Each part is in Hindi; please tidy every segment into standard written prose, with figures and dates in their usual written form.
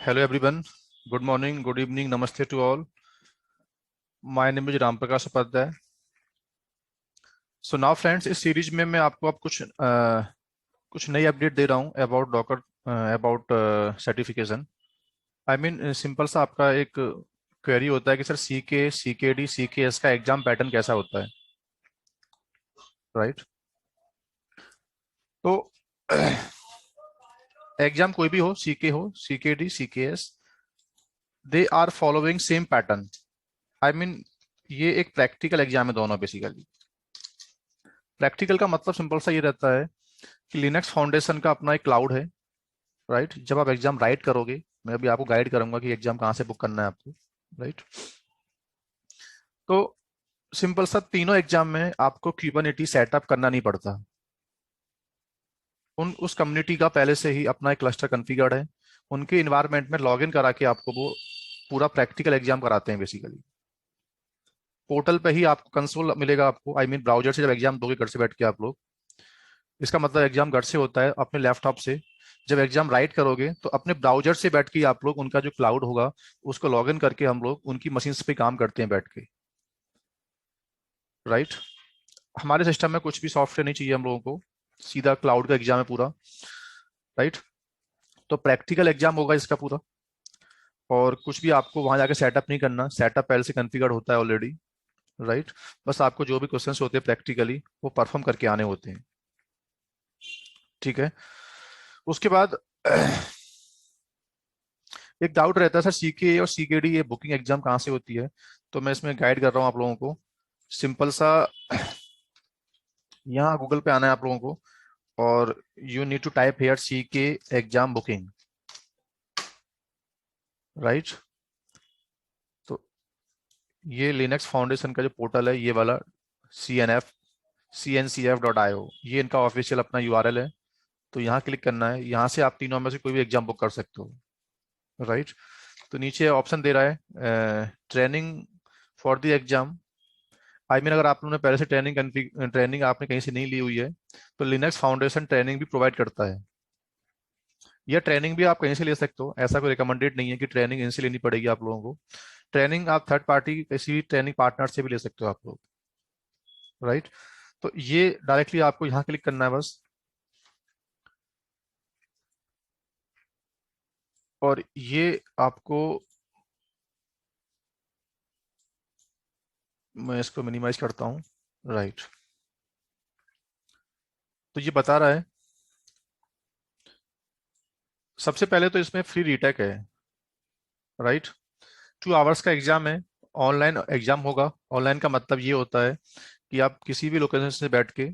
Hello everyone. Good morning, good evening, namaste to all. My name is Ram Prakash Upadhyay. So now friends, इस सीरीज में मैं आपको अब कुछ नई अपडेट दे रहा हूँ about Docker about certification. I mean simple सा आपका एक क्वेरी होता है कि सर सीके सीकेडी सीकेएस का एग्जाम पैटर्न कैसा होता है, राइट? तो एग्जाम कोई भी हो, सीके हो CKD CKS, they are following same pattern. I mean ये एक प्रैक्टिकल एग्जाम है दोनों बेसिकली। प्रैक्टिकल का मतलब सिंपल सा ये रहता है कि लिनक्स फाउंडेशन का अपना एक क्लाउड है, राइट? जब आप एग्जाम राइट करोगे, मैं अभी आपको गाइड करूंगा कि एग्जाम कहाँ से बुक करना है आपको, राइट? तो सिंपल सा तीनों एग्जाम में आपको क्यूबरनेटिस सेटअप करना नहीं पड़ता। उस कम्युनिटी का पहले से ही अपना एक क्लस्टर कॉन्फ़िगर्ड है, उनके इन्वायरमेंट में लॉगिन करा के आपको वो पूरा प्रैक्टिकल एग्जाम कराते हैं बेसिकली। पोर्टल पे ही आपको कंसोल मिलेगा आपको, आई मीन ब्राउजर से जब एग्जाम दोगे घर से बैठ के आप लोग, इसका मतलब एग्जाम घर से होता है अपने लैपटॉप से। जब एग्जाम राइट करोगे तो अपने ब्राउजर से बैठ के आप लोग उनका जो क्लाउड होगा उसको लॉग इन करके हम लोग उनकी मशीन पे काम करते हैं बैठ के, राइट? हमारे सिस्टम में कुछ भी सॉफ्टवेयर नहीं चाहिए हम लोगों को, सीधा क्लाउड का एग्जाम है पूरा, राइट? तो प्रैक्टिकल एग्जाम होगा इसका पूरा, और कुछ भी आपको वहां जाके सेटअप नहीं करना, सेटअप पहले से कॉन्फ़िगर्ड होता है ऑलरेडी, राइट? बस आपको जो भी क्वेश्चंस होते हैं प्रैक्टिकली वो परफॉर्म करके आने होते हैं, ठीक है? उसके बाद एक डाउट रहता है सर सीके और सीकेडी ये बुकिंग एग्जाम कहाँ से होती है, तो मैं इसमें गाइड कर रहा हूँ आप लोगों को। सिंपल सा यहाँ गूगल पे आना है आप लोगों को, और you need to type here CK exam booking, right? तो ये लिनक्स फाउंडेशन का जो पोर्टल है ये वाला cncf.io, ये इनका ऑफिशियल अपना यूआरएल है। तो यहाँ क्लिक करना है, यहाँ से आप तीनों में से कोई भी एग्जाम बुक कर सकते हो, राइट? तो नीचे ऑप्शन दे रहा है training for the exam. I mean अगर आप लोगों ने पहले से ट्रेनिंग आपने कहीं से नहीं ली हुई है तो लिनक्स फाउंडेशन ट्रेनिंग भी प्रोवाइड करता है। यह ट्रेनिंग भी आप कहीं से ले सकते हो, ऐसा कोई रिकमेंडेड नहीं है कि ट्रेनिंग इनसे लेनी पड़ेगी आप लोगों को। ट्रेनिंग आप थर्ड पार्टी किसी भी ट्रेनिंग पार्टनर से भी ले सकते हो आप लोग, राइट? तो ये डायरेक्टली आपको यहाँ क्लिक करना है बस, और ये आपको, मैं इसको मिनिमाइज करता हूँ, राइट? तो ये बता रहा है सबसे पहले तो इसमें फ्री रीटेक है, राइट? 2 आवर्स का एग्जाम है, ऑनलाइन एग्जाम होगा। ऑनलाइन का मतलब ये होता है कि आप किसी भी लोकेशन से बैठ के,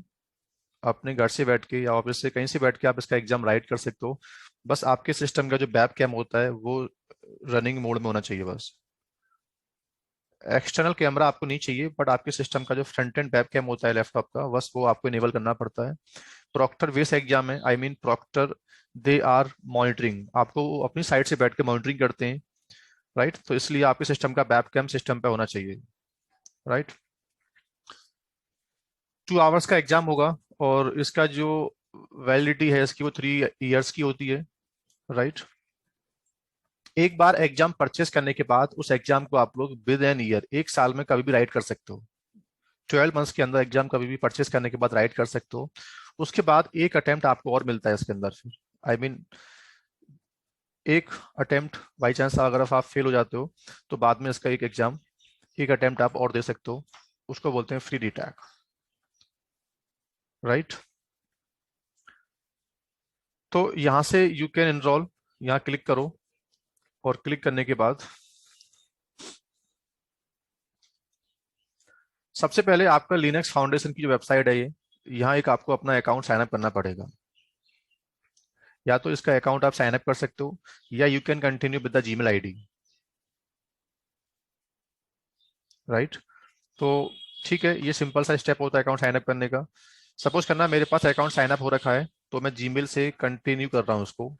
अपने घर से बैठ के या ऑफिस से कहीं से बैठ के आप इसका एग्जाम राइट कर सकते हो। बस आपके सिस्टम का जो वेब कैम होता है वो रनिंग मोड में होना चाहिए बस। एक्सटर्नल कैमरा आपको नहीं चाहिए, बट आपके सिस्टम का जो फ्रंट एंड वेब कैम होता है लैपटॉप का, बस वो आपको इनेबल करना पड़ता है। प्रॉक्टर बेस एग्जाम है, I mean proctor they are monitoring, आपको वो अपनी साइड से बैठ के मॉनिटरिंग करते हैं, राइट? तो इसलिए आपके सिस्टम का वेब कैम सिस्टम पे होना चाहिए, राइट? 2 आवर्स का एग्जाम होगा, और इसका जो वैलिडिटी है इसकी वो 3 इयर्स की होती है, राइट? एक बार एग्जाम परचेस करने के बाद उस एग्जाम को आप लोग विद एन ईयर, 1 साल में कभी भी राइट कर सकते हो। 12 मंथ्स के अंदर एग्जाम कभी भी परचेस करने के बाद राइट कर सकते हो। उसके बाद एक अटेम्प्ट आपको और मिलता है इसके अंदर फिर, आई मीन एक अटेम्प्ट बाई चांस अगर आप फेल हो जाते हो तो बाद में इसका एक एग्जाम, एक अटेम्प्ट आप और दे सकते हो, उसको बोलते हैं फ्री रिटैक, राइट? तो यहाँ से यू कैन एनरोल, यहाँ क्लिक करो, और क्लिक करने के बाद सबसे पहले आपका लिनक्स फाउंडेशन की जो वेबसाइट है ये, यहाँ एक आपको अपना अकाउंट साइन अप करना पड़ेगा। या तो इसका अकाउंट आप साइन अप कर सकते हो, या you can continue with the Gmail ID, right? तो ठीक है, ये सिंपल सा स्टेप होता है अकाउंट साइन अप करने का। सपोज करना मेरे पास अकाउंट साइन अप हो रखा है तो मैं जीमेल से कंटिन्यू कर रहा हूँ उसको।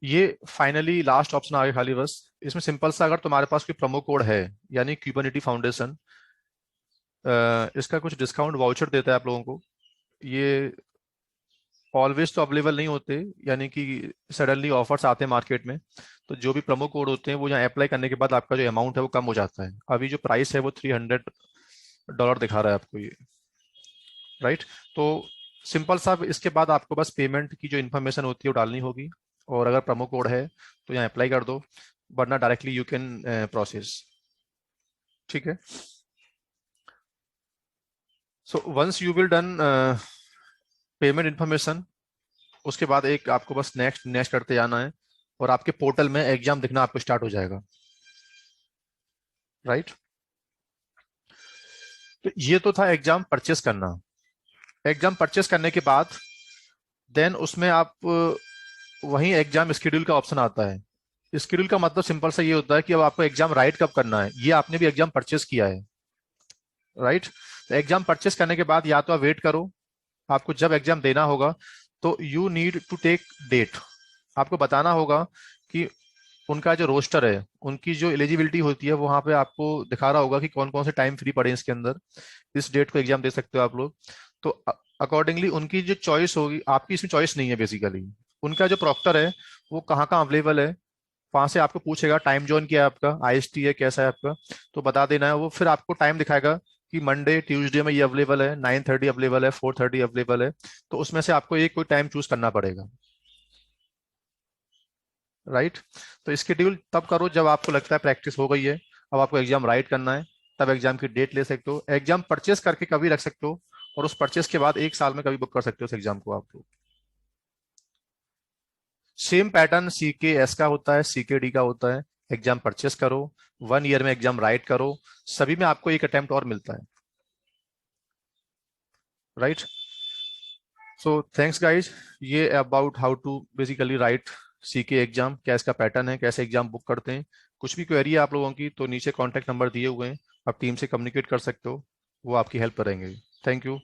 ये फाइनली लास्ट ऑप्शन आ गया खाली बस। इसमें सिंपल सा, अगर तुम्हारे पास कोई प्रोमो कोड है, यानी क्यूबरनेटी फाउंडेशन इसका कुछ डिस्काउंट वाउचर देता है आप लोगों को, ये ऑलवेज तो अवेलेबल नहीं होते, यानी कि सडनली ऑफर्स आते हैं मार्केट में, तो जो भी प्रोमो कोड होते हैं वो यहाँ अप्लाई करने के बाद आपका जो अमाउंट है वो कम हो जाता है। अभी जो प्राइस है वो $300 दिखा रहा है आपको ये, राइट। तो सिंपल सा, इसके बाद आपको बस पेमेंट की जो इन्फॉर्मेशन होती है वो डालनी होगी, और अगर प्रोमो कोड है तो यहाँ अप्लाई कर दो, वरना डायरेक्टली यू कैन प्रोसेस। ठीक है। So once you will done payment information, उसके बाद एक आपको बस नेक्स्ट नेक्स्ट करते जाना है, और आपके पोर्टल में एग्जाम दिखना आपको स्टार्ट हो जाएगा, राइट। तो ये तो था एग्जाम परचेस करना। एग्जाम परचेस करने के बाद देन उसमें आप वहीं एग्जाम स्केड्यूल का ऑप्शन आता है। स्केड्यूल का मतलब सिंपल सा ये होता है कि अब आपको एग्जाम राइट कब करना है, ये आपने भी एग्जाम परचेस किया है, राइट। तो एग्जाम परचेस करने के बाद या तो आप वेट करो, आपको जब एग्जाम देना होगा तो you need to take date. आपको बताना होगा कि उनका जो रोस्टर है, उनकी जो एलिजिबिलिटी होती है, वहां पे आपको दिखा रहा होगा कि कौन कौन से टाइम फ्री पड़े हैं इसके अंदर, इस डेट को एग्जाम दे सकते हो आप लोग। तो अकॉर्डिंगली उनकी जो चॉइस होगी, आपकी इसमें चॉइस नहीं है बेसिकली। उनका जो प्रॉक्टर है वो कहाँ कहाँ अवेलेबल है, वहां से आपको पूछेगा टाइम जोन क्या है आपका, आईएसटी है कैसा है आपका, तो बता देना है। वो फिर आपको टाइम दिखाएगा कि मंडे ट्यूसडे में ये अवेलेबल है, 9:30 अवेलेबल है, 4:30 अवेलेबल है, तो उसमें से आपको एक कोई टाइम चूज करना पड़ेगा, राइट। तो स्केड्यूल तब करो जब आपको लगता है प्रैक्टिस हो गई है, अब आपको एग्जाम राइट करना है, तब एग्जाम की डेट ले सकते हो। एग्जाम परचेस करके कभी रख सकते हो, और उस परचेस के बाद एक साल में कभी बुक कर सकते हो उस एग्जाम को आप लोग। सेम पैटर्न सी के एस का होता है, सी के डी का होता है। एग्जाम परचेस करो, 1 ईयर में एग्जाम राइट करो, सभी में आपको एक अटेम्प्ट और मिलता है, राइट। सो थैंक्स गाइज, ये about how to basically write C के एग्जाम, क्या इसका पैटर्न है, कैसे एग्जाम बुक करते हैं। कुछ भी क्वेरी है आप लोगों की तो नीचे कॉन्टैक्ट नंबर दिए हुए हैं, आप टीम से कम्युनिकेट कर सकते हो, वो आपकी हेल्प करेंगे। Thank you.